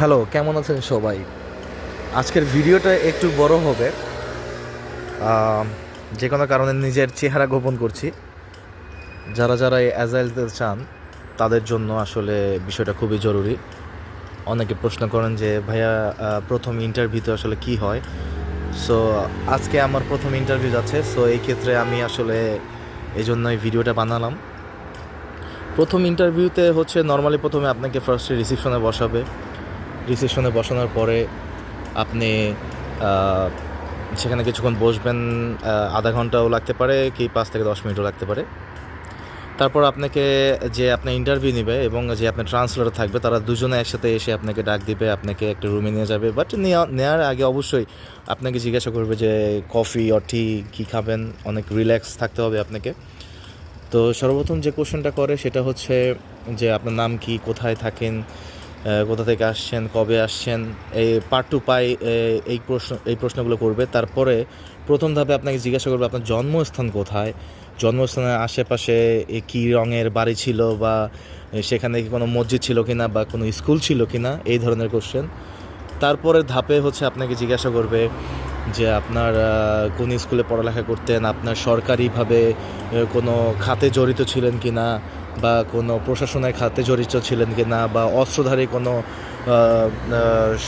Hello, কেমন আছেন সবাই? আজকের ভিডিওটা একটু বড় হবে। আম, যে কোনো কারণে নিজের চেহারা গোপন করছি। যারা এই অ্যাজাইলতে চান তাদের জন্য আসলে বিষয়টা খুবই জরুরি। অনেকে প্রশ্ন করেন যে ভাইয়া, প্রথম ইন্টারভিউতে আসলে কি হয়? সো আজকে আমার প্রথম ইন্টারভিউ যাচ্ছে। সো এই ক্ষেত্রে আমি আসলে এই জন্যই ভিডিওটা বানালাম। প্রথম ইন্টারভিউতে হচ্ছে নর্মালি প্রথমে আপনাকে ফার্স্টে রিসিপশনে বসাবে। রিসেপশনে বসানোর পরে আপনি আহ, সেখানে কিছুক্ষণ বসবেন। আধা ঘন্টাও লাগতে পারে, কি 5 থেকে 10 মিনিটও লাগতে পারে। তারপর আপনাকে যে আপনার ইন্টারভিউ নেবে এবং যে আপনার ট্রান্সলেটর থাকবে, তারা দুজনে একসাথে এসে আপনাকে ডাক দিবে, আপনাকে একটা রুমে নিয়ে যাবে। বাট নেওয়ার আগে অবশ্যই আপনাকে জিজ্ঞাসা করবে যে কফি অর টি কী খাবেন। অনেক রিল্যাক্স থাকতে হবে আপনাকে। তো সর্বপ্রথম যে কোশ্চেনটা করে সেটা হচ্ছে যে আপনার নাম কি, কোথায় থাকেন, কোথা থেকে আসছেন, কবে আসছেন, এই পার্ট টু পাই এই প্রশ্নগুলো করবে। তারপরে প্রথম ধাপে আপনাকে জিজ্ঞাসা করবে আপনার জন্মস্থান কোথায়, জন্মস্থানের আশেপাশে কী রঙের বাড়ি ছিল, বা সেখানে কি কোনো মসজিদ ছিল কিনা বা কোনো স্কুল ছিল কিনা, এই ধরনের কোশ্চেন। তারপরের ধাপে হচ্ছে আপনাকে জিজ্ঞাসা করবে যে আপনার কোন স্কুলে পড়ালেখা করতেন, আপনার সরকারিভাবে কোনো খাতে জড়িত ছিলেন কি না, বা কোনো প্রশাসনের খাতে জড়িত ছিলেন কি না, বা অস্ত্রধারী কোনো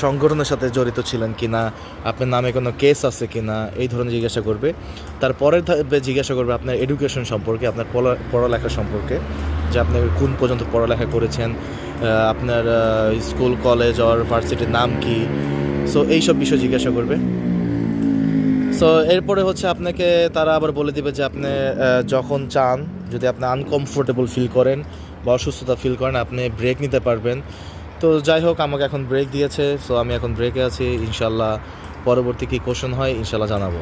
সংগঠনের সাথে জড়িত ছিলেন কি না, আপনার নামে কোনো কেস আছে কি না, এই ধরনের জিজ্ঞাসা করবে। তারপরের ধাপে জিজ্ঞাসা করবে আপনার এডুকেশন সম্পর্কে, আপনার পড়ালেখা সম্পর্কে, যে আপনি কোন পর্যন্ত পড়ালেখা করেছেন, আপনার স্কুল, কলেজ আর ভার্সিটির নাম কি। সো এইসব বিষয় জিজ্ঞাসা করবে। সো এরপরে হচ্ছে আপনাকে তারা আবার বলে দিবে যে আপনি যখন চান, যদি আপনি আনকমফোর্টেবল ফিল করেন বা অসুস্থতা ফিল করেন, আপনি ব্রেক নিতে পারবেন। তো যাই হোক, আমাকে এখন ব্রেক দিয়েছে। সো আমি এখন ব্রেকে আছি। ইনশাল্লাহ পরবর্তী কী কোশ্চেন হয় ইনশাল্লাহ জানাবো।